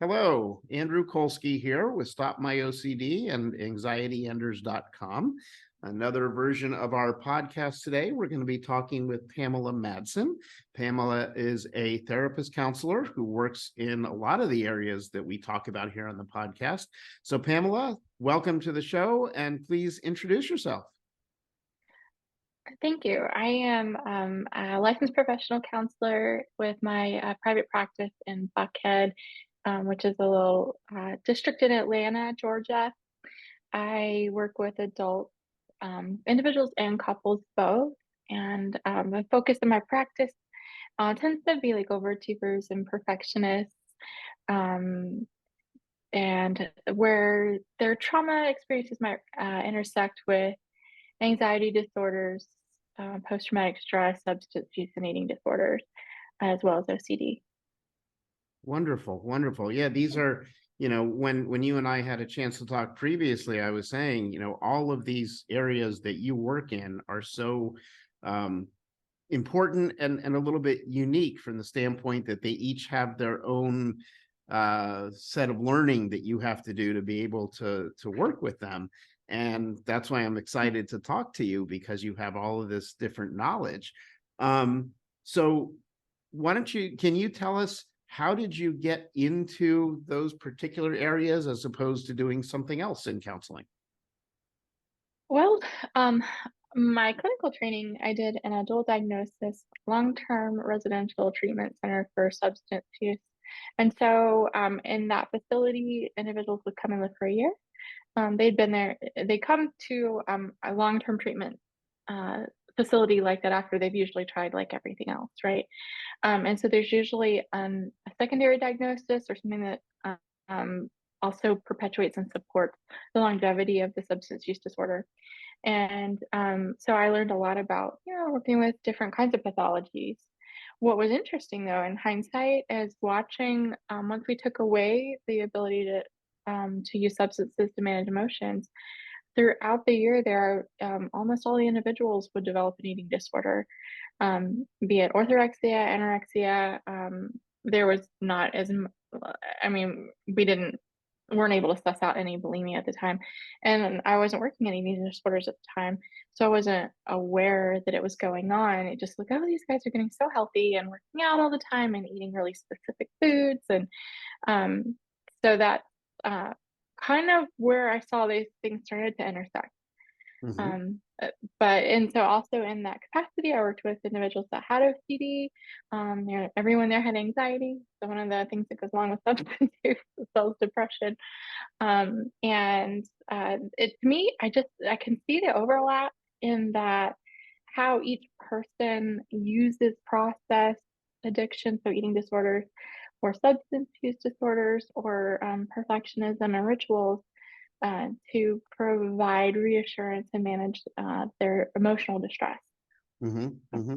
Hello, Andrew Kolsky here with Stop My OCD and anxietyenders.com. Another version of our podcast today. We're going to be talking with Pamela Madsen. Pamela is a therapist counselor who works in a lot of the areas that we talk about here on the podcast. So, Pamela, welcome to the show, and please introduce yourself. Thank you. I am a licensed professional counselor with my private practice in Buckhead, which is a little district in Atlanta, Georgia. I work with adult individuals and couples both, and the focus of my practice tends to be like overachievers and perfectionists, and where their trauma experiences might intersect with anxiety disorders, post-traumatic stress, substance use and eating disorders, as well as OCD. Wonderful, wonderful. Yeah, these are, when you and I had a chance to talk previously, I was saying, all of these areas that you work in are so important and a little bit unique from the standpoint that they each have their own set of learning that you have to do to be able to work with them. And that's why I'm excited to talk to you, because you have all of this different knowledge. So can you tell us, how did you get into those particular areas as opposed to doing something else in counseling? Well, my clinical training, I did an adult diagnosis long-term residential treatment center for substance use. And so in that facility, individuals would come and live for a year. They'd been there, they come to a long-term treatment facility like that after they've usually tried like everything else, right? And so there's usually a secondary diagnosis or something that um, also perpetuates and supports the longevity of the substance use disorder. And so I learned a lot about, working with different kinds of pathologies. What was interesting, though, in hindsight, is watching once we took away the ability to use substances to manage emotions. Throughout the year, there are almost all the individuals would develop an eating disorder, be it orthorexia, anorexia. There was not as, I mean, weren't able to suss out any bulimia at the time. And I wasn't working in eating disorders at the time. So I wasn't aware that it was going on. It just like, oh, these guys are getting so healthy and working out all the time and eating really specific foods. And um, so that's kind of where I saw these things started to intersect. Mm-hmm. And so also in that capacity, I worked with individuals that had OCD. Everyone there had anxiety. So one of the things that goes along with substance use is depression. And to me, I can see the overlap in that how each person uses process addiction, so eating disorders, or substance use disorders, or perfectionism and rituals to provide reassurance and manage their emotional distress. Mm-hmm. Mm-hmm.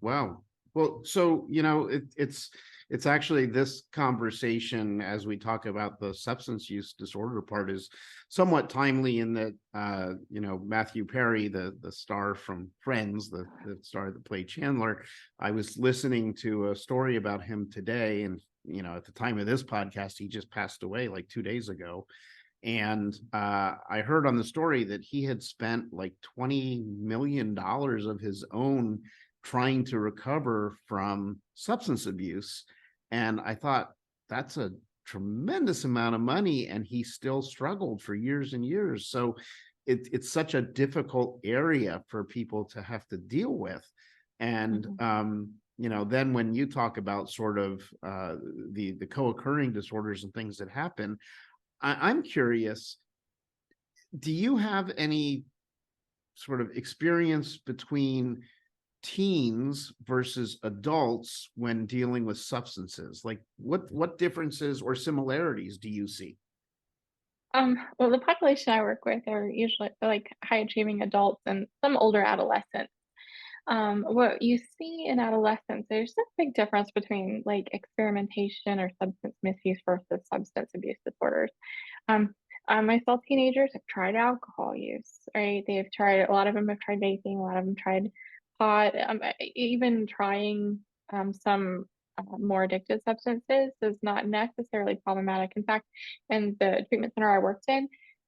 Wow. Well, so it's actually, this conversation, as we talk about the substance use disorder part, is somewhat timely in that Matthew Perry, the star from Friends, the star that played Chandler. I was listening to a story about him today, and at the time of this podcast, he just passed away like 2 days ago. And I heard on the story that he had spent like $20 million of his own trying to recover from substance abuse. And I thought, that's a tremendous amount of money, and he still struggled for years and years. So it's such a difficult area for people to have to deal with. And then when you talk about sort of the co-occurring disorders and things that happen, I'm curious, do you have any sort of experience between teens versus adults when dealing with substances? Like what differences or similarities do you see? Well, the population I work with are usually like high achieving adults and some older adolescents. What you see in adolescence, there's a big difference between like experimentation or substance misuse versus substance abuse disorders. Um, I saw teenagers have tried alcohol use, right? A lot of them have tried vaping, a lot of them tried pot, even trying some more addictive substances is not necessarily problematic. In fact, in the treatment center I worked in,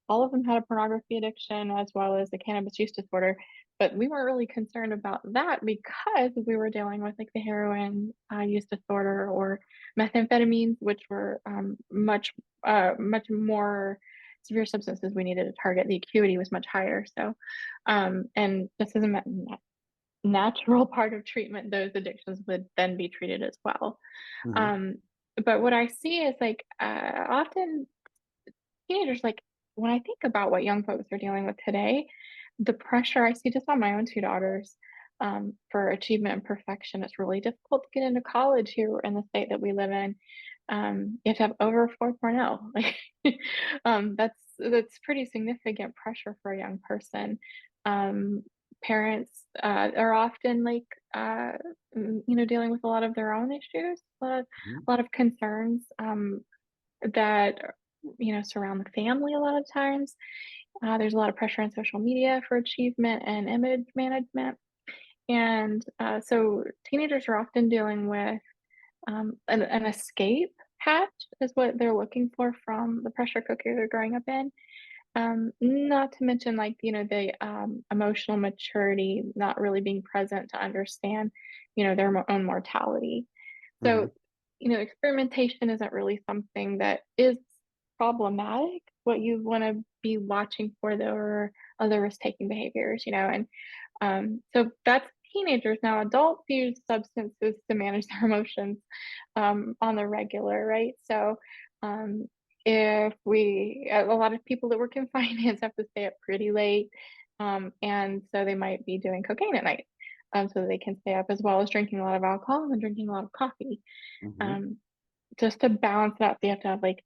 all of them had a pornography addiction as well as a cannabis use disorder. But we weren't really concerned about that because we were dealing with like the heroin use disorder or methamphetamines, which were much more severe substances we needed to target. The acuity was much higher. So, and this is a natural part of treatment. Those addictions would then be treated as well. Mhm. Um, but what I see is like often teenagers, like when I think about what young folks are dealing with today, the pressure I see just on my own two daughters for achievement and perfection. It's really difficult to get into college here in the state that we live in. You have to have over 4.0. Like, that's pretty significant pressure for a young person. Um, Parents are often like dealing with a lot of their own issues, Mhm. a lot of concerns that surround the family a lot of times. There's a lot of pressure on social media for achievement and image management. And so teenagers are often dealing with an escape hatch is what they're looking for from the pressure cooker they're growing up in. Not to mention like, the emotional maturity, not really being present to understand, their own mortality. Mhm. So, experimentation isn't really something that is problematic. What you want to be watching for though are other risk-taking behaviors, and so that's teenagers. Now, adults use substances to manage their emotions on the regular, right? So, um, if a lot of people that work in finance have to stay up pretty late, and so they might be doing cocaine at night, so they can stay up as well as drinking a lot of alcohol and drinking a lot of coffee, Mhm. um, just to balance it out. They have to have like,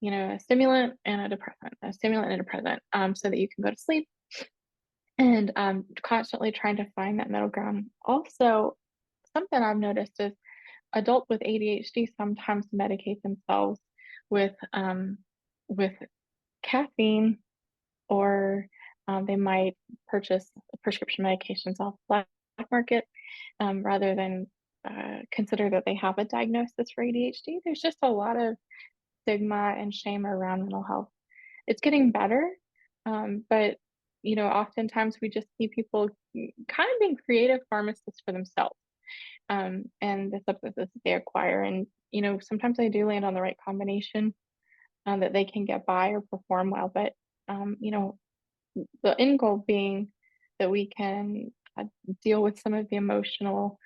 a stimulant and a depressant, so that you can go to sleep and constantly trying to find that middle ground. Also, something I've noticed is adults with ADHD sometimes medicate themselves with with caffeine, or they might purchase prescription medications off black market rather than consider that they have a diagnosis for ADHD. There's just a lot of stigma and shame around mental health. It's getting better, but oftentimes we just see people kind of being creative pharmacists for themselves, and the substances that they acquire. And sometimes they do land on the right combination that they can get by or perform well. But the end goal being that we can deal with some of the emotional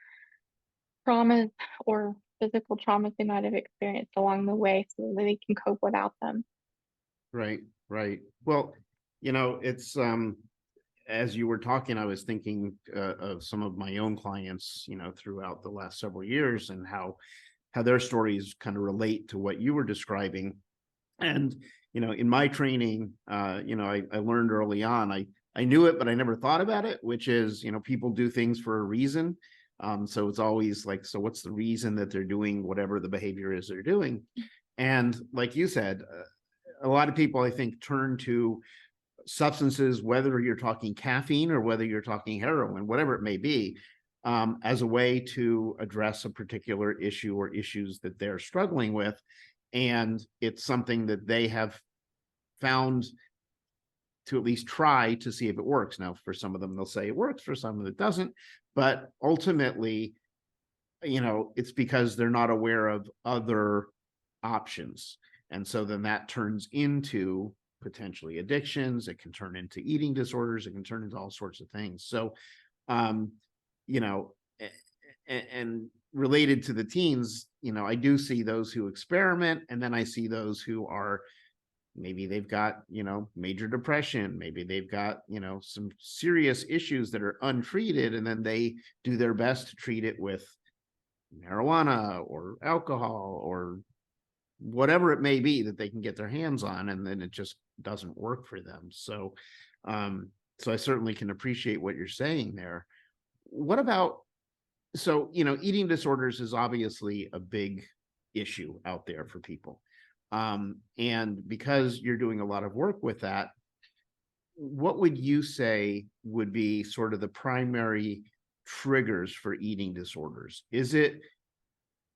traumas or physical traumas they might have experienced along the way, so that they can cope without them. Right, right. Well, it's as you were talking, I was thinking of some of my own clients, throughout the last several years, and how their stories kind of relate to what you were describing. And in my training, I learned early on. I knew it, but I never thought about it. Which is, people do things for a reason. So it's always like, so what's the reason that they're doing whatever the behavior is they're doing? And like you said, a lot of people, I think, turn to substances, whether you're talking caffeine or whether you're talking heroin, whatever it may be, as a way to address a particular issue or issues that they're struggling with. And it's something that they have found to at least try to see if it works. Now, for some of them, they'll say it works, for some of them it doesn't. But ultimately, it's because they're not aware of other options. And so then that turns into potentially addictions. It can turn into eating disorders. It can turn into all sorts of things. So, um, you know, and related to the teens, I do see those who experiment, and then I see those who are, maybe they've got, major depression, maybe they've got, some serious issues that are untreated, and then they do their best to treat it with marijuana or alcohol or whatever it may be that they can get their hands on, and then it just doesn't work for them. So I certainly can appreciate what you're saying there. What about, so eating disorders is obviously a big issue out there for people, and because you're doing a lot of work with that, what would you say would be sort of the primary triggers for eating disorders? Is it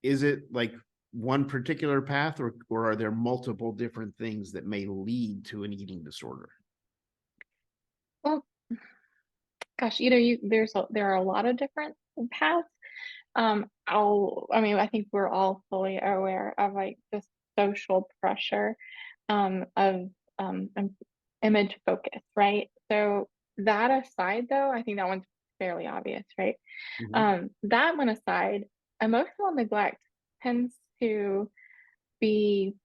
is it like one particular path, or are there multiple different things that may lead to an eating disorder? Well, gosh, there are a lot of different paths. I think we're all fully aware of like the social pressure of image focus, right? So that aside, though, I think that one's fairly obvious, right? Mhm. That one aside, emotional neglect tends to be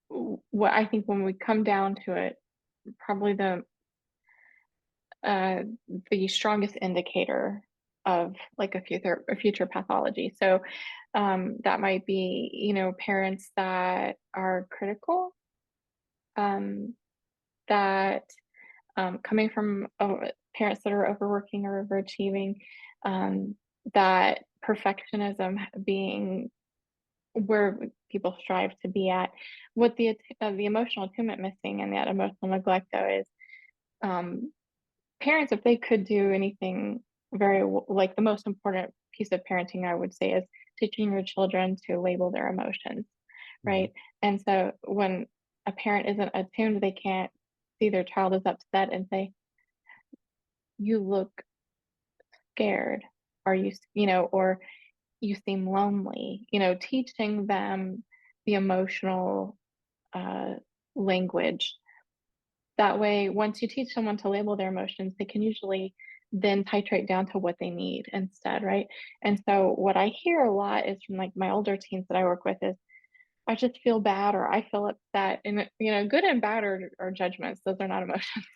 what I think when we come down to it, probably uh, the strongest indicator of like a future pathology. So that might be, parents that are critical, um, that coming from parents that are overworking or overachieving, um, that perfectionism being where people strive to be at. What the emotional attunement missing and that emotional neglect though is, um, parents, if they could do anything like the most important piece of parenting, I would say, is teaching your children to label their emotions, Mhm. right? And so when a parent isn't attuned, they can't see their child is upset and say, "You look scared," or or "You seem lonely." Teaching them the emotional uh, language. That way, once you teach someone to label their emotions, they can usually then titrate down to what they need instead, right? And so what I hear a lot is from like my older teens that I work with is, I just feel bad or I feel upset. And good and bad are judgments. Those are not emotions.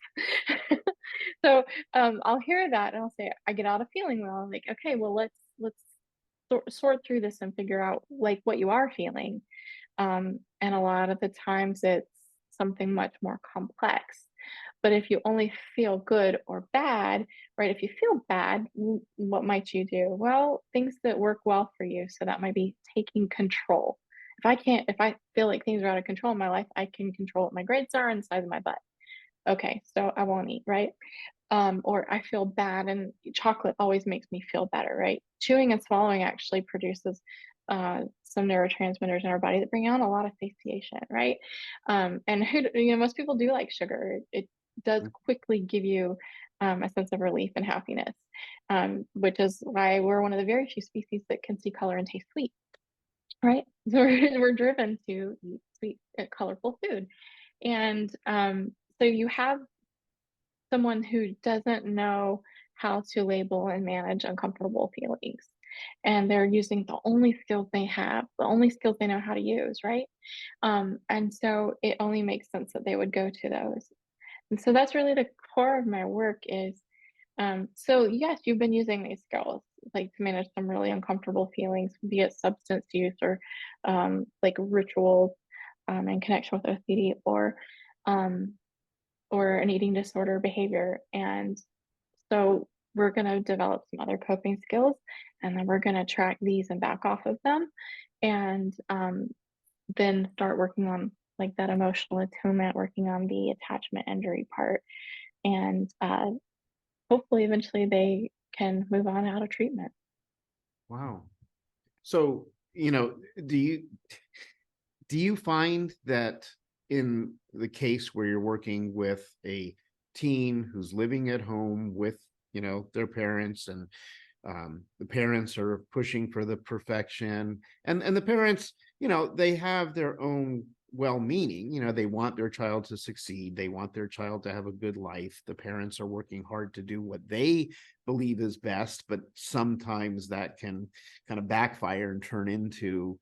So I'll hear that and I'll say, I get out of feeling well. I'm like, okay, well let's sort through this and figure out like what you are feeling. And a lot of the times it's something much more complex. But if you only feel good or bad, right? If you feel bad, what might you do? Well, things that work well for you. So that might be taking control. If I feel like things are out of control in my life, I can control what my grades are and the size of my butt. Okay, so I won't eat, right? Or I feel bad and chocolate always makes me feel better, right? Chewing and swallowing actually produces some neurotransmitters in our body that bring on a lot of satiation, right? And most people do like sugar. It does quickly give you a sense of relief and happiness, which is why we're one of the very few species that can see color and taste sweet, right? So we're driven to eat sweet, colorful food. And so you have someone who doesn't know how to label and manage uncomfortable feelings. And they're using the only skills they have, the only skills they know how to use, right? And so it only makes sense that they would go to those. And so that's really the core of my work is, so yes, you've been using these skills like to manage some really uncomfortable feelings, be it substance use or like rituals in connection with OCD um, or an eating disorder behavior. And so we're going to develop some other coping skills and then we're going to track these and back off of them and then start working on like that emotional attunement, working on the attachment injury part. And hopefully eventually they can move on out of treatment. Wow. So, do you find that in the case where you're working with a teen who's living at home with, their parents, and the parents are pushing for the perfection, and the parents, they have their own well-meaning, they want their child to succeed, they want their child to have a good life, the parents are working hard to do what they believe is best, but sometimes that can kind of backfire and turn into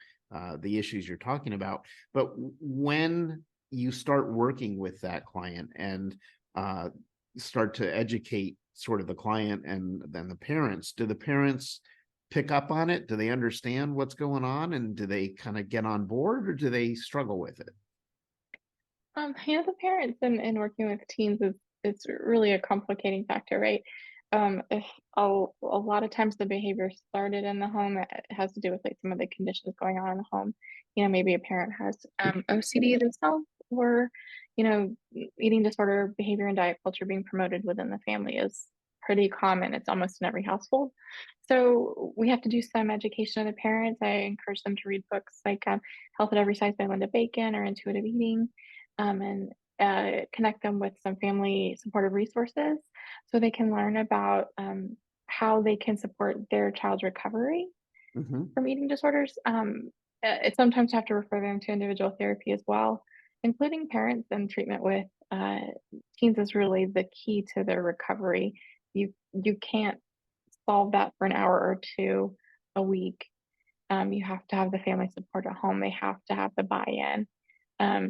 the issues you're talking about. But when you start working with that client and uh, start to educate sort of the client and then the parents, do the parents pick up on it? Do they understand what's going on, and do they kind of get on board, or do they struggle with it? The parents and working with teens is it's really a complicating factor, right? If a lot of times the behavior started in the home, it has to do with like some of the conditions going on in the home. Maybe a parent has OCD themselves, or eating disorder, behavior, and diet culture being promoted within the family is pretty common. It's almost in every household. So we have to do some education of the parents. I encourage them to read books like Health at Every Size by Linda Bacon or Intuitive Eating, and connect them with some family supportive resources so they can learn about how they can support their child's recovery Mhm. from eating disorders. It's sometimes have to refer them to individual therapy as well, including parents, and treatment with teens is really the key to their recovery. You can't solve that for an hour or two a week. You have to have the family support at home. They have to have the buy-in,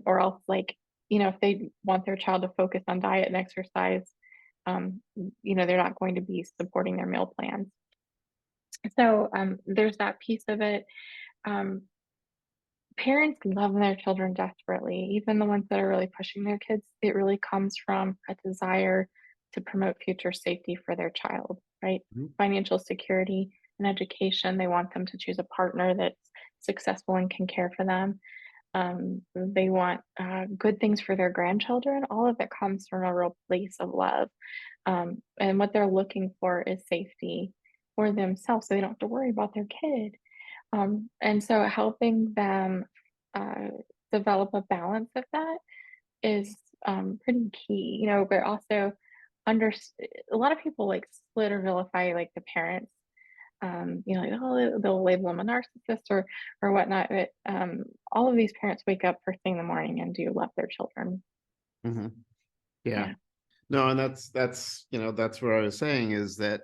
or else, like, if they want their child to focus on diet and exercise, they're not going to be supporting their meal plans. So there's that piece of it. Um, Parents love their children desperately, even the ones that are really pushing their kids. It really comes from a desire to promote future safety for their child, right? Mhm. Financial security and education. They want them to choose a partner that's successful and can care for them. They want good things for their grandchildren. All of it comes from a real place of love. And what they're looking for is safety for themselves so they don't have to worry about their kid. And so helping them uh, develop a balance of that is pretty key, but also under a lot of people like split or vilify like the parents. Like, oh, they'll label them a narcissist or whatnot. But all of these parents wake up first thing in the morning and do love their children. Mhm. Yeah. Yeah. No, and that's what I was saying is that,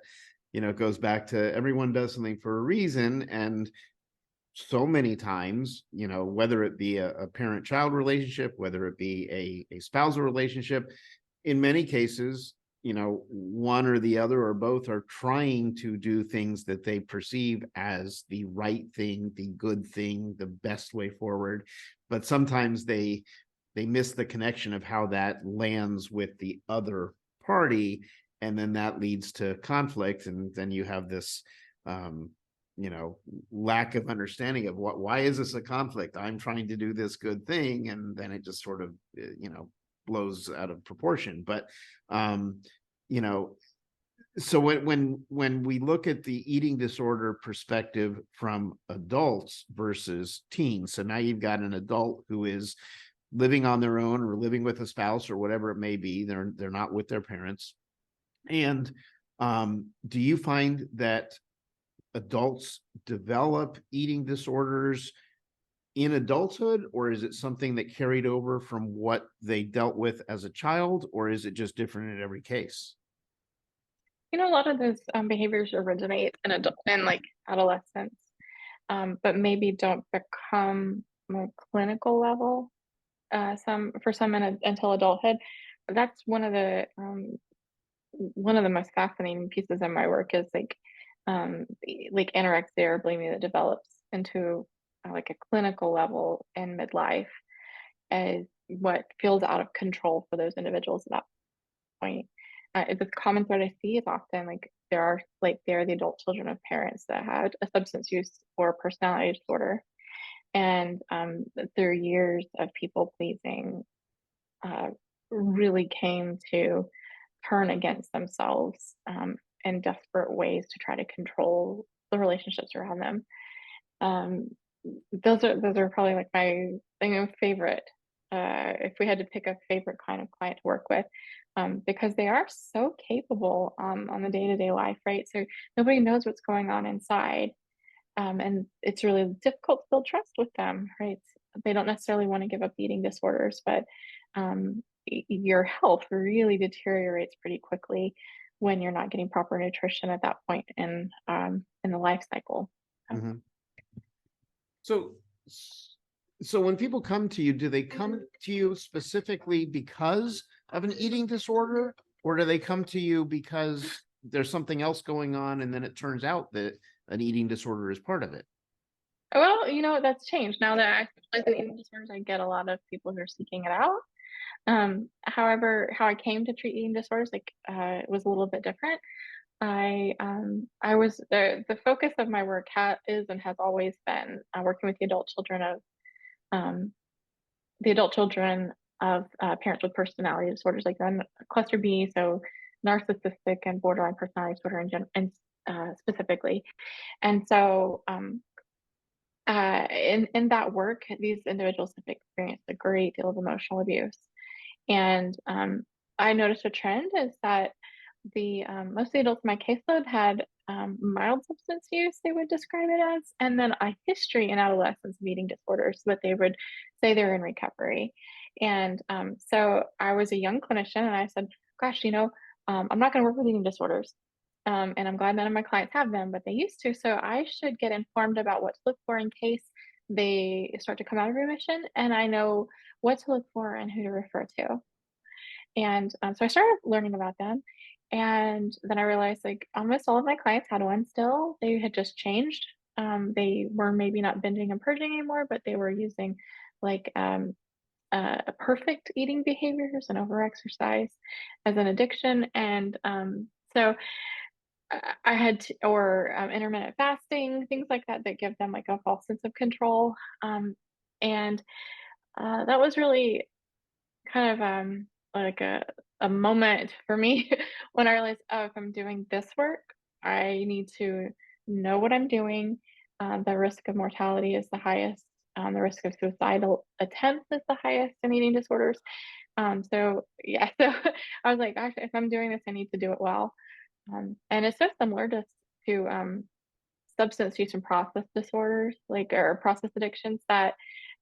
it goes back to everyone does something for a reason. And so many times, whether it be a parent-child relationship, whether it be a spousal relationship, in many cases, one or the other or both are trying to do things that they perceive as the right thing, the good thing, the best way forward. But sometimes they miss the connection of how that lands with the other party, and then that leads to conflict, and then you have this you know lack of understanding of why is this a conflict. I'm trying to do this good thing, and then it just sort of blows out of proportion. But um you know so when we look at the eating disorder perspective from adults versus teens, so now you've got an adult who is living on their own or living with a spouse or whatever it may be. They're not with their parents. And do you find that adults develop eating disorders in adulthood, or is it something that carried over from what they dealt with as a child, or is it just different in every case? A lot of those behaviors originate in like adolescence, but maybe don't become more clinical level some until adulthood. That's one of the most fascinating pieces in my work is like anorexia or bulimia that develops into like a clinical level in midlife as what feels out of control for those individuals at that point. The common thread I see is often like they're the adult children of parents that had a substance use or personality disorder, and their years of people pleasing uh, really came to turn against themselves in desperate ways to try to control the relationships around them. Um, those are probably like my favorite. If we had to pick a favorite kind of client to work with, because they are so capable on the day-to-day life, right? So nobody knows what's going on inside, and it's really difficult to build trust with them, right? They don't necessarily want to give up eating disorders, but your health really deteriorates pretty quickly when you're not getting proper nutrition at that point in the life cycle. Um, Mhm. So, so when people come to you, do they come to you specifically because of an eating disorder, or do they come to you because there's something else going on, and then it turns out that an eating disorder is part of it? well, that's changed now that I specialize in eating disorders. I get a lot of people who are seeking it out. However, how I came to treat eating disorders it was a little bit different. I was the focus of my work is and has always been working with um, the adult children of parents with personality disorders like cluster B, so narcissistic and borderline personality disorder specifically. And so in that work, these individuals have experienced a great deal of emotional abuse. And I noticed a trend is that the most of the adults in my caseload had mild substance use, they would describe it as, and then a history in adolescence of eating disorders, but they would say they're in recovery. And so I was a young clinician, and I said, gosh, I'm not going to work with eating disorders. And I'm glad none of my clients have them, but they used to. So I should get informed about what to look for in case they start to come out of remission. And I know what to look for and who to refer to. And so I started learning about them. And then I realized like almost all of my clients had one still. They had just changed. They were maybe not binging and purging anymore, but they were using like perfect eating behaviors and overexercise as an addiction. And so I had or intermittent fasting, things like that, that give them like a false sense of control. And that was really kind of like a moment for me when I realized, oh, if I'm doing this work, I need to know what I'm doing. The risk of mortality is the highest. The risk of suicidal attempts is the highest in eating disorders. So yeah, so I was like, gosh, if I'm doing this, I need to do it well. And it's so similar to substance use and process disorders, like or process addictions that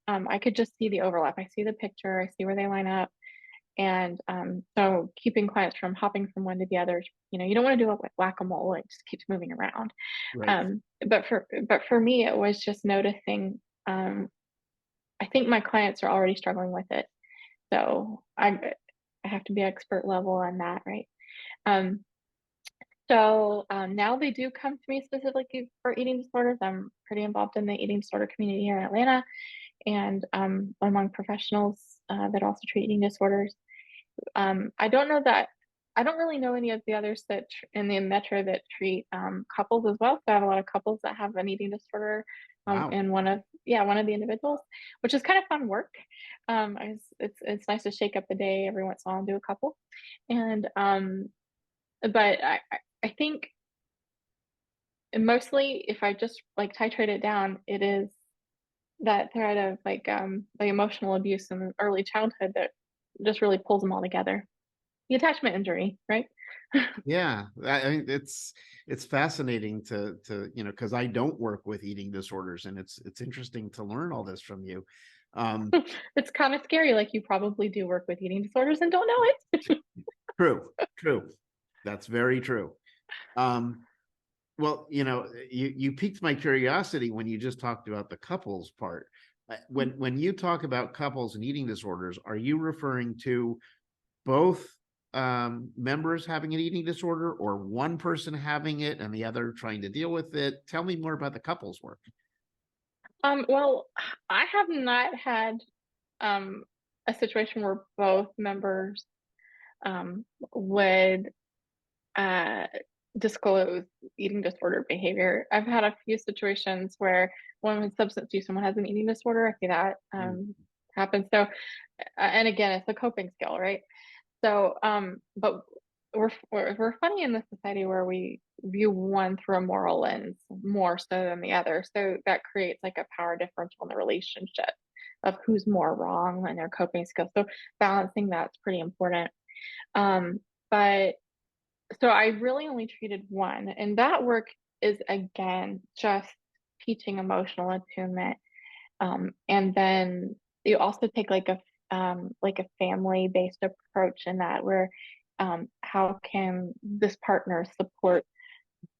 I could just see the overlap. I see the picture, I see where they line up. And so keeping clients from hopping from one to the other, you don't want to do it like whack-a-mole, it just keeps moving around. Right. But for me, it was just noticing, I think my clients are already struggling with it. So I have to be expert level on that, right? Um, so now they do come to me specifically for eating disorders. I'm pretty involved in the eating disorder community here in Atlanta and among professionals that also treat eating disorders. I don't really know any of the others that in the metro that treat couples as well. So I have a lot of couples that have an eating disorder Wow. in one of the individuals, which is kind of fun work. It's nice to shake up the day every once in a while and do a couple. And but I think mostly if I just like titrate it down, it is that thread of like the emotional abuse in early childhood that just really pulls them all together. The attachment injury, right? Yeah, I mean, it's fascinating to because I don't work with eating disorders, and it's interesting to learn all this from you. It's kind of scary. Like you probably do work with eating disorders and don't know it. True. That's very true. Well, you piqued my curiosity when you just talked about the couples part. When you talk about couples and eating disorders, are you referring to both members having an eating disorder or one person having it and the other trying to deal with it? Tell me more about the couples work. Well, I have not had a situation where both members would uh, disclose eating disorder behavior. I've had a few situations where one with substance use, someone has an eating disorder. I see that happen. So, and again, it's a coping skill, right? So, but we're funny in this society where we view one through a moral lens more so than the other. So that creates like a power differential in the relationship of who's more wrong and their coping skills. So balancing that's pretty important. But so I really only treated one, and that work is again just teaching emotional attunement. And then you also take like a family-based approach in that where how can this partner support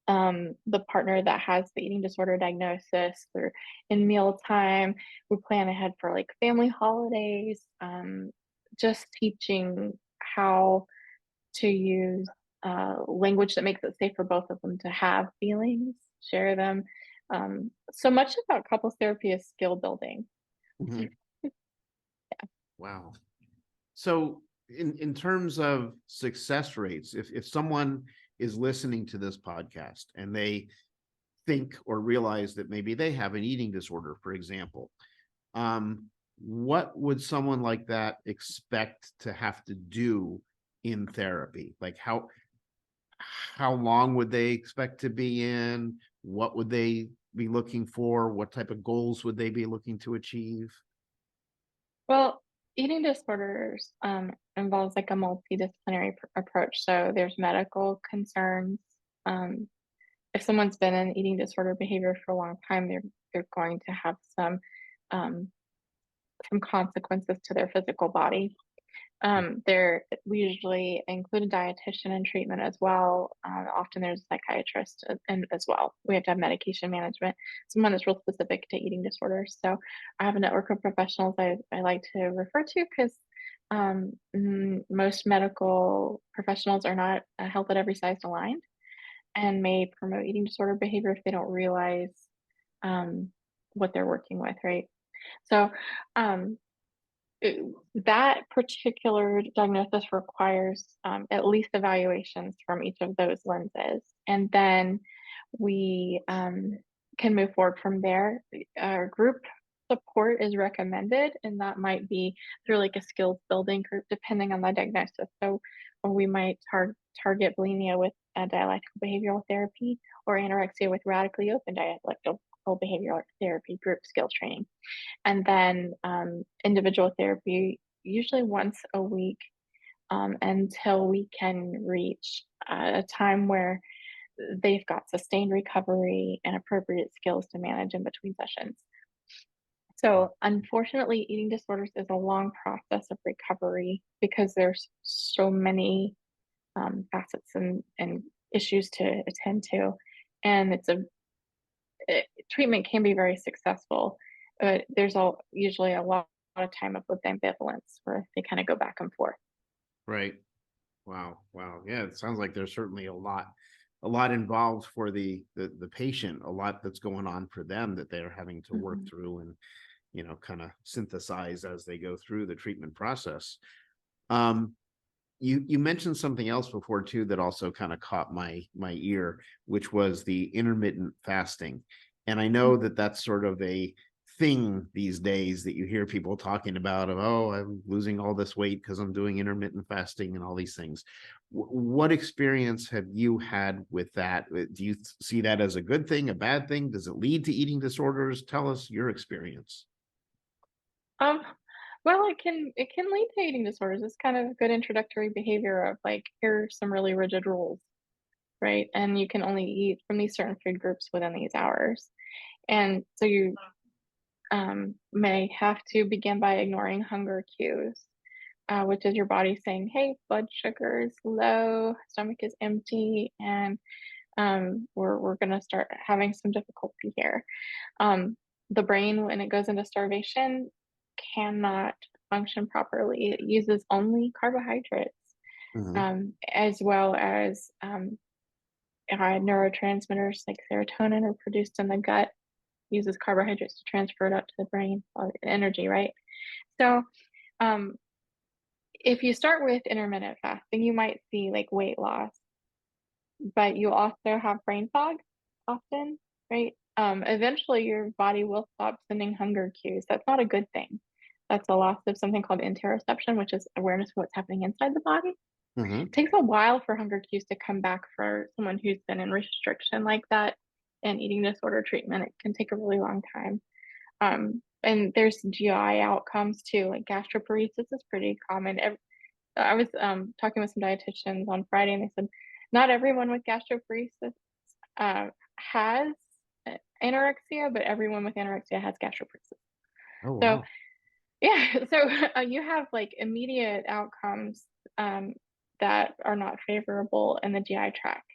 the partner that has the eating disorder diagnosis or in mealtime. We plan ahead for like family holidays, just teaching how to use language that makes it safe for both of them to have feelings, share them. So much about couples therapy is skill building. Mhm. Wow. So in terms of success rates, if someone is listening to this podcast and they think or realize that maybe they have an eating disorder, for example, what would someone like that expect to have to do in therapy? Like how long would they expect to be in? What would they be looking for? What type of goals would they be looking to achieve? Well, eating disorders involves like a multidisciplinary approach. So there's medical concerns. Um, if someone's been in eating disorder behavior for a long time, they're going to have um, some consequences to their physical body. We usually include a dietitian in treatment as well. Often there's a psychiatrist and as well. We have to have medication management, someone that's real specific to eating disorders. So I have a network of professionals I like to refer to because most medical professionals are not health at every size aligned and may promote eating disorder behavior if they don't realize um, what they're working with, right? So um, that particular diagnosis requires at least evaluations from each of those lenses. And then we can move forward from there. Group support is recommended, and that might be through like a skills building group, depending on the diagnosis. So we might target bulimia with dialectical behavioral therapy or anorexia with radically open dialectical behavioral therapy group skills training. And then individual therapy, usually once a week, until we can reach a time where they've got sustained recovery and appropriate skills to manage in between sessions. So unfortunately, eating disorders is a long process of recovery because there's so many facets and issues to attend to. And treatment can be very successful, but there's usually a lot of time of lived ambivalence where they kind of go back and forth. Right. Wow. Wow. Yeah, it sounds like there's certainly a lot involved for the patient, a lot that's going on for them that they're having to work through and, kind of synthesize as they go through the treatment process. You mentioned something else before too that also kind of caught my ear, which was the intermittent fasting. And I know that that's sort of a thing these days that you hear people talking about of, oh, I'm losing all this weight because I'm doing intermittent fasting and all these things. What experience have you had with that? Do you see that as a good thing, a bad thing? Does it lead to eating disorders? Tell us your experience. Um, well, it can lead to eating disorders. It's kind of a good introductory behavior of like, here are some really rigid rules, right? And you can only eat from these certain food groups within these hours. And so you may have to begin by ignoring hunger cues, which is your body saying, hey, blood sugar is low, stomach is empty, and we're going to start having some difficulty here. The brain, when it goes into starvation, cannot function properly. It uses only carbohydrates, as well as neurotransmitters like serotonin are produced in the gut, uses carbohydrates to transfer it up to the brain, energy, right? So if you start with intermittent fasting, you might see like weight loss, but you also have brain fog often, right? Eventually your body will stop sending hunger cues. That's not a good thing. That's a loss of something called interoception, which is awareness of what's happening inside the body. It takes a while for hunger cues to come back for someone who's been in restriction like that and eating disorder treatment. It can take a really long time. And there's GI outcomes too, like gastroparesis is pretty common. I was talking with some dietitians on Friday, and they said not everyone with gastroparesis has anorexia, but everyone with anorexia has gastroparesis. Oh, So wow. yeah, so you have like immediate outcomes that are not favorable in the GI tract.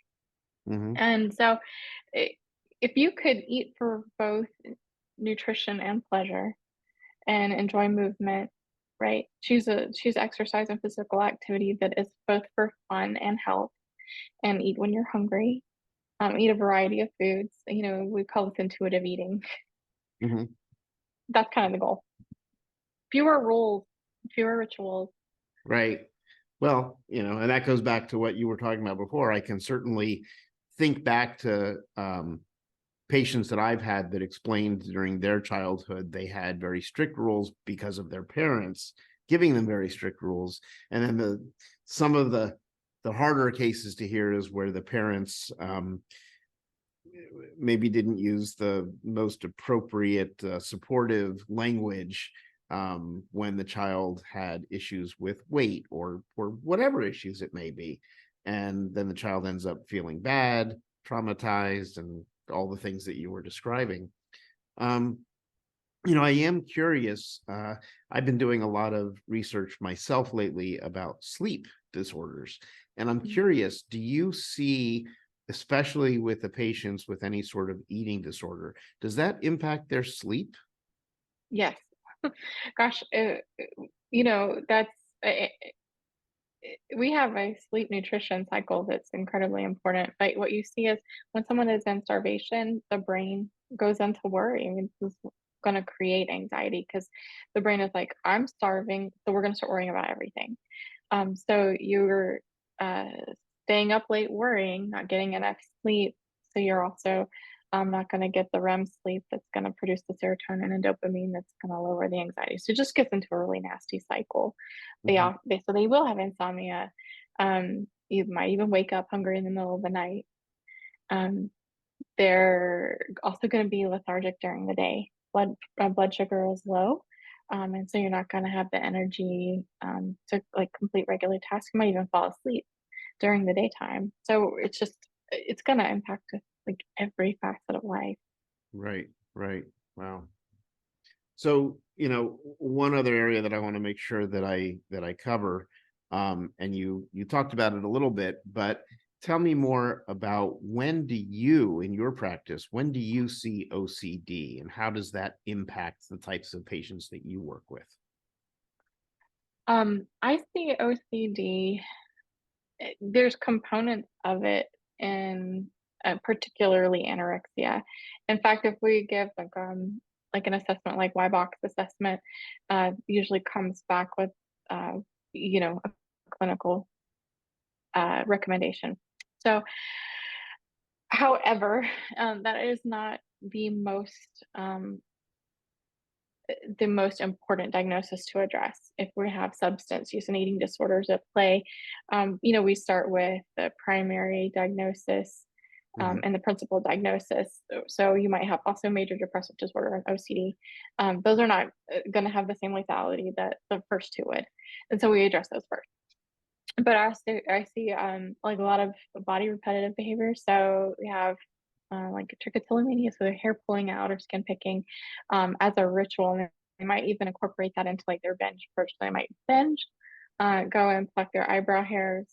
And so if you could eat for both nutrition and pleasure and enjoy movement, right? Choose exercise and physical activity that is both for fun and health, and eat when you're hungry. Eat a variety of foods. We call this intuitive eating. That's kind of the goal. Fewer rules, fewer rituals. Right. Well, and that goes back to what you were talking about before. I can certainly think back to patients that I've had that explained during their childhood, they had very strict rules because of their parents giving them very strict rules. And then some of the the harder cases to hear is where the parents maybe didn't use the most appropriate supportive language when the child had issues with weight or whatever issues it may be. And then the child ends up feeling bad, traumatized, and all the things that you were describing. I am curious. I've been doing a lot of research myself lately about sleep disorders. And I'm curious, do you see, especially with the patients with any sort of eating disorder, does that impact their sleep? Yes. Gosh, that's we have a sleep nutrition cycle that's incredibly important. But what you see is when someone is in starvation, the brain goes into worry. I mean, this is going to create anxiety because the brain is like, I'm starving, so we're going to start worrying about everything. So you're uh, staying up late worrying, not getting enough sleep. So you're also not going to get the REM sleep that's going to produce the serotonin and dopamine that's going to lower the anxiety. So it just gets into a really nasty cycle. Mhm. So they will have insomnia. You might even wake up hungry in the middle of the night. Um, they're also going to be lethargic during the day. Blood sugar is low, and so you're not going to have the energy to like complete regular tasks. You might even fall asleep during the daytime. So it's going to impact like every facet of life. Right, right. Wow. So, one other area that I want to make sure that I cover, and you talked about it a little bit, but tell me more about when do you, in your practice, when do you see OCD, and how does that impact the types of patients that you work with? I see OCD. There's components of it in particularly anorexia. In fact, if we give like an assessment like Y-box assessment, usually comes back with a clinical recommendation. So, however, that is not um, the most important diagnosis to address. If we have substance use and eating disorders at play, we start with the primary diagnosis Mhm. and the principal diagnosis. So you might have also major depressive disorder and OCD. Those are not going to have the same lethality that the first two would, and so we address those first. But I see like a lot of body repetitive behavior. So we have like trichotillomania, so their hair pulling out or skin picking as a ritual. And they might even incorporate that into like their binge approach. They might binge, go and pluck their eyebrow hairs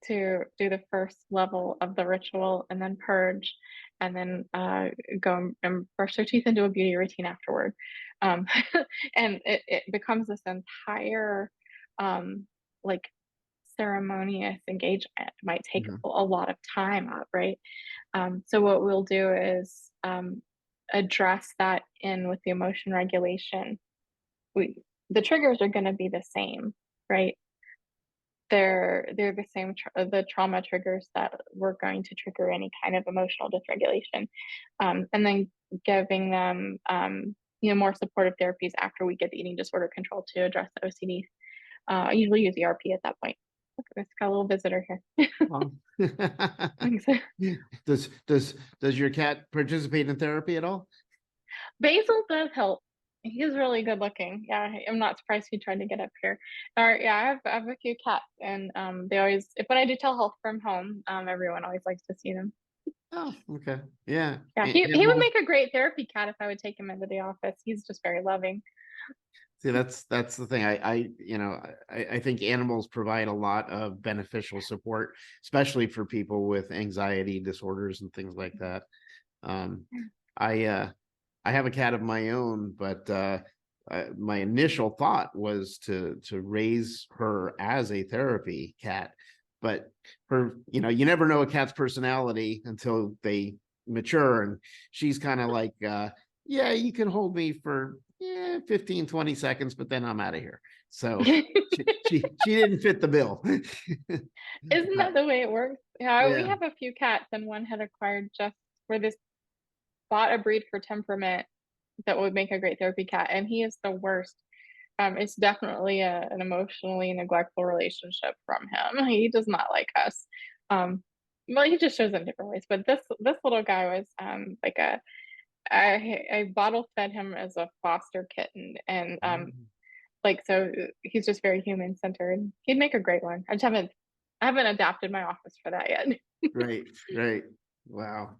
to do the first level of the ritual, and then purge, and then go and brush their teeth and do a beauty routine afterward. Um, and it becomes this entire like ceremonious engagement. It might take Mhm. a lot of time up, right? So what we'll do is address that in with the emotion regulation. The triggers are going to be the same, right? They're the same the trauma triggers that we're going to trigger any kind of emotional dysregulation, and then giving them more supportive therapies after we get the eating disorder control to address the OCD. I usually use ERP at that point. Look, it's got a little visitor here. Wow. Thanks. Does your cat participate in therapy at all? Basil does help. He's really good looking. Yeah, I'm not surprised he tried to get up here. Or yeah, I have a few cats, and they always if when I do telehealth from home, everyone always likes to see them. Oh, okay. Yeah. Yeah, he would Animals. make a great therapy cat if I would take him into the office. He's just very loving. See, that's the thing. I think animals provide a lot of beneficial support, especially for people with anxiety disorders and things like that. Um, I have a cat of my own, but my initial thought was to raise her as a therapy cat. But you never know a cat's personality until they mature, and she's kind of like, yeah, you can hold me for 15, 20 seconds, but then I'm out of here. So she didn't fit the bill. Isn't Uh, that the way it works? Yeah, we yeah. have a few cats, and one had acquired just for this bought a breed for temperament that would make a great therapy cat, and he is the worst. it's definitely an emotionally neglectful relationship from him. He does not like us. Um, well, he just shows it in different ways. But this little guy was like I bottle fed him as a foster kitten, and Mhm. like so he's just very human centered. He'd make a great one. I haven't adapted my office for that yet. Right, right. Wow.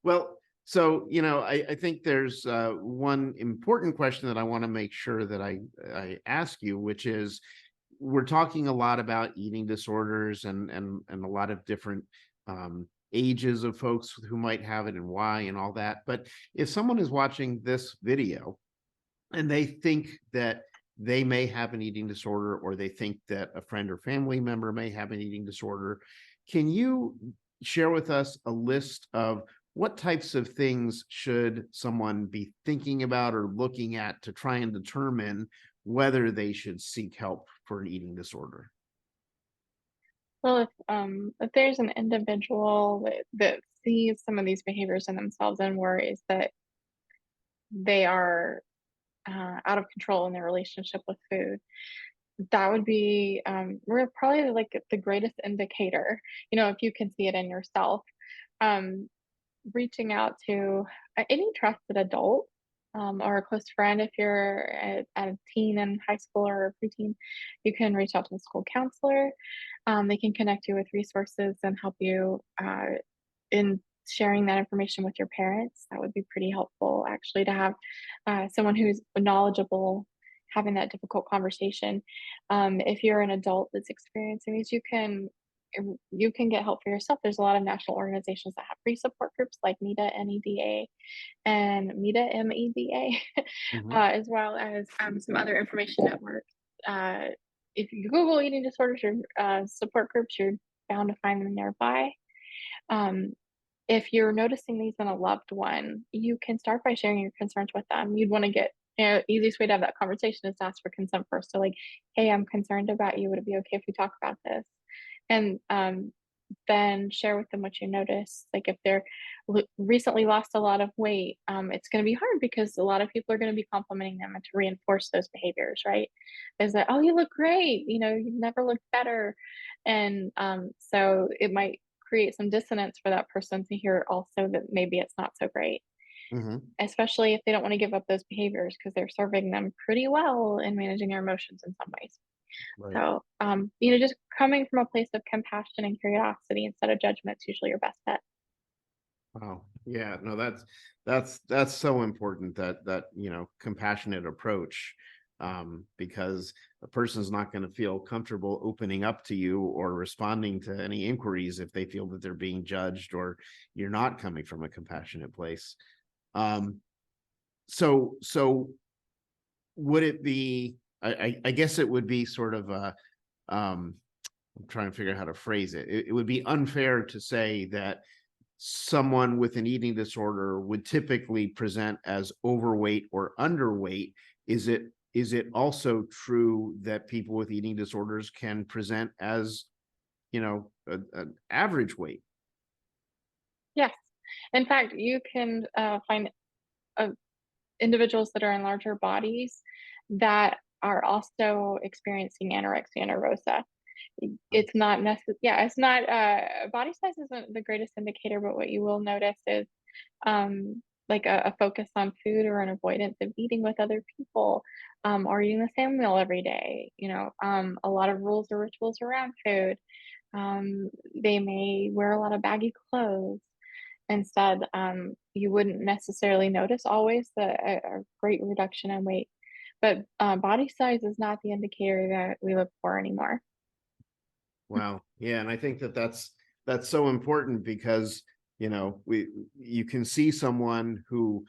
Well, so, I think there's one important question that I want to make sure that I ask you, which is we're talking a lot about eating disorders and a lot of different ages of folks who might have it and why and all that. But if someone is watching this video and they think that they may have an eating disorder, or they think that a friend or family member may have an eating disorder, can you share with us a list of what types of things should someone be thinking about or looking at to try and determine whether they should seek help for an eating disorder? Well, if there's an individual that sees some of these behaviors in themselves and worries that they are out of control in their relationship with food, that would be we're probably like the greatest indicator. If you can see it in yourself, um, reaching out to any trusted adult, or a close friend. If you're a teen in high school or preteen, you can reach out to the school counselor. They can connect you with resources and help you in sharing that information with your parents. That would be pretty helpful, actually, to have someone who's knowledgeable having that difficult conversation. If you're an adult that's experiencing these, you can get help for yourself. There's a lot of national organizations that have free support groups like NEDA, NEDA, and MEDA, MEDA, Mhm. as well as some other information networks. Uh, if you Google eating disorders or support groups, you're bound to find them nearby. Um, if you're noticing these in a loved one, you can start by sharing your concerns with them. You'd want to easiest way to have that conversation is to ask for consent first. So, like, hey, I'm concerned about you. Would it be okay if we talk about this? And then share with them what you notice. Like, if they're recently lost a lot of weight, it's going to be hard because a lot of people are going to be complimenting them and to reinforce those behaviors, right? Is that, oh, you look great. You've never looked better. And so it might create some dissonance for that person to hear also that maybe it's not so great, Mhm. especially if they don't want to give up those behaviors because they're serving them pretty well in managing their emotions in some ways. Right. So, just coming from a place of compassion and curiosity instead of judgment is usually your best bet. Wow. Yeah, no, that's so important, that compassionate approach, because a person's not going to feel comfortable opening up to you or responding to any inquiries if they feel that they're being judged or you're not coming from a compassionate place. Um, so would it be, I guess it would be sort of a, um, I'm trying to figure out how to phrase it. It would be unfair to say that someone with an eating disorder would typically present as overweight or underweight. Is it also true that people with eating disorders can present as, an average weight? Yes. In fact, you can find uh, individuals that are in larger bodies that are also experiencing anorexia nervosa. It's not necessary. Yeah, it's not. Body size isn't the greatest indicator, but what you will notice is like a focus on food or an avoidance of eating with other people, or eating the same meal every day. A lot of rules or rituals around food. They may wear a lot of baggy clothes. Instead, you wouldn't necessarily notice always a great reduction in weight, but body size is not the indicator that we look for anymore. Wow. Yeah, and I think that's so important because, you can see someone who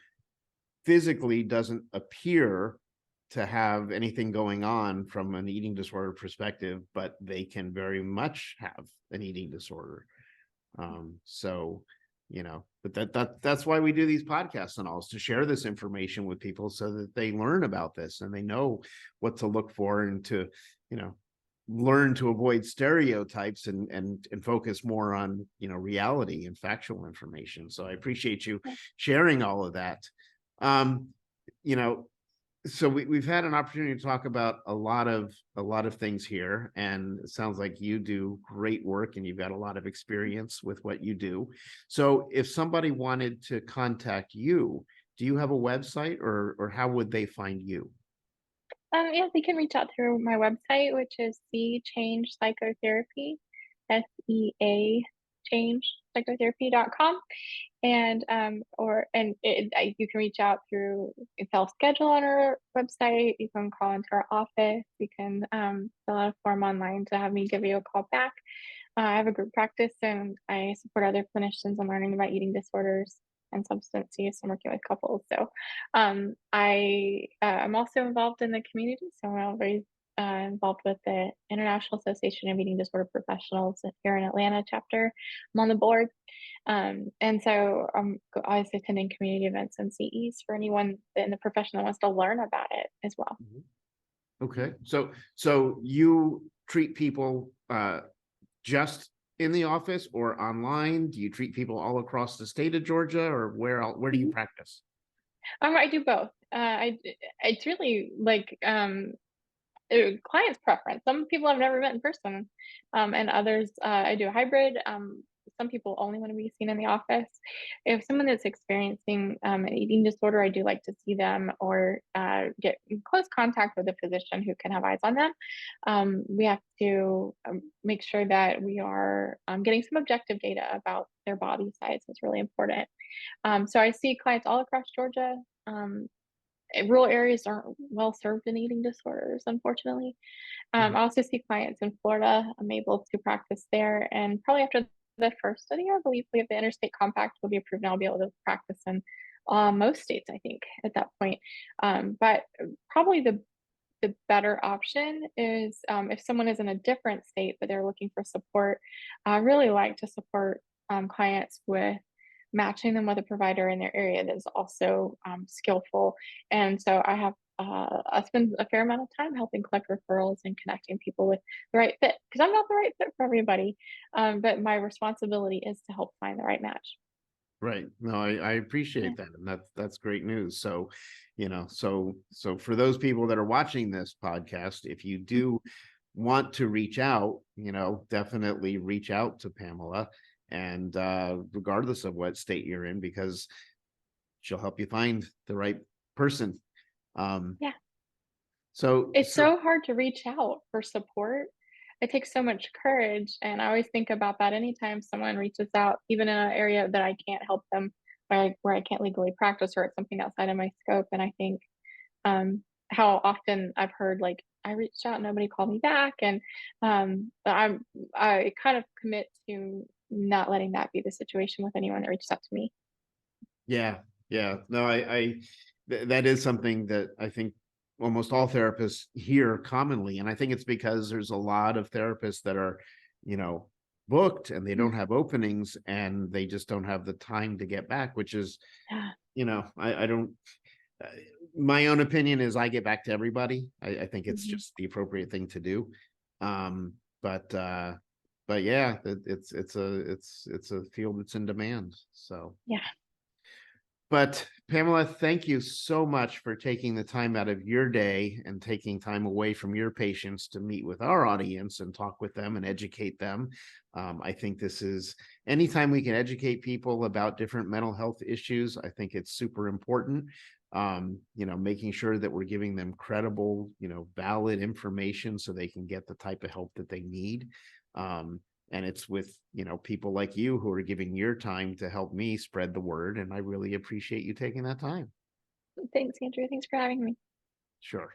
physically doesn't appear to have anything going on from an eating disorder perspective, but they can very much have an eating disorder. So, but that's why we do these podcasts and all, is to share this information with people so that they learn about this and they know what to look for, and to, you know, learn to avoid stereotypes and focus more on, reality and factual information. So I appreciate you sharing all of that. Um, you know, So we've had an opportunity to talk about a lot of things here, and it sounds like you do great work and you've got a lot of experience with what you do. So if somebody wanted to contact you, do you have a website, or how would they find you? Yeah, they can reach out through my website, which is See Change Psychotherapy, SEA Change Psychotherapy.com. And you can reach out through self-schedule on our website. You can call into our office. You can fill out a form online to have me give you a call back. I have a group practice and I support other clinicians in learning about eating disorders and substance use and working with couples. So I'm also involved in the community. So I'm always involved with the International Association of Eating Disorder Professionals here in Atlanta chapter. I'm on the board. And so I'm always attending community events and CEs for anyone in the profession that wants to learn about it as well. Mhm. Okay, so you treat people just in the office or online? Do you treat people all across the state of Georgia, or where do you Mhm. practice? I do both. It's really like client's preference. Some people I've never met in person, and others I do a hybrid. Some people only want to be seen in the office. If someone that's experiencing an eating disorder, I do like to see them or get in close contact with a physician who can have eyes on them. We have to make sure that we are getting some objective data about their body size. It's really important. So I see clients all across Georgia. Rural areas aren't well served in eating disorders, unfortunately. Mhm. I also see clients in Florida. I'm able to practice there. And probably after the first of the year, I believe we have the interstate compact will be approved and I'll be able to practice in most states, I think, at that point. But probably the better option is if someone is in a different state, but they're looking for support. I really like to support clients with matching them with a provider in their area that is also skillful. And so I spend a fair amount of time helping collect referrals and connecting people with the right fit because I'm not the right fit for everybody. But my responsibility is to help find the right match. Right. No, I Yeah. appreciate that. And that's great news. So, so for those people that are watching this podcast, if you do want to reach out, definitely reach out to Pamela, and regardless of what state you're in, because she'll help you find the right person. Um, Yeah. so It's so so hard to reach out for support. It takes so much courage, and I always think about that anytime someone reaches out, even in an area that I can't help them, where I can't legally practice or it's something outside of my scope. And I think how often I've heard like I reached out, nobody called me back, and I kind of commit to not letting that be the situation with anyone that reaches out to me. yeah, yeah. No, that is something that I think almost all therapists hear commonly. And I think it's because there's a lot of therapists that are, you know, booked and they don't have openings and they just don't have the time to get back, which is, Yeah. I don't, uh, my own opinion is I get back to everybody. I think it's Mhm. just the appropriate thing to do. Um, but yeah, it's a field that's in demand. So. Yeah. But Pamela, thank you so much for taking the time out of your day and taking time away from your patients to meet with our audience and talk with them and educate them. I think this is anytime we can educate people about different mental health issues, I think it's super important. Making sure that we're giving them credible, valid information so they can get the type of help that they need. And it's with people like you who are giving your time to help me spread the word, and I really appreciate you taking that time. Thanks, Andrew. Thanks for having me. Sure.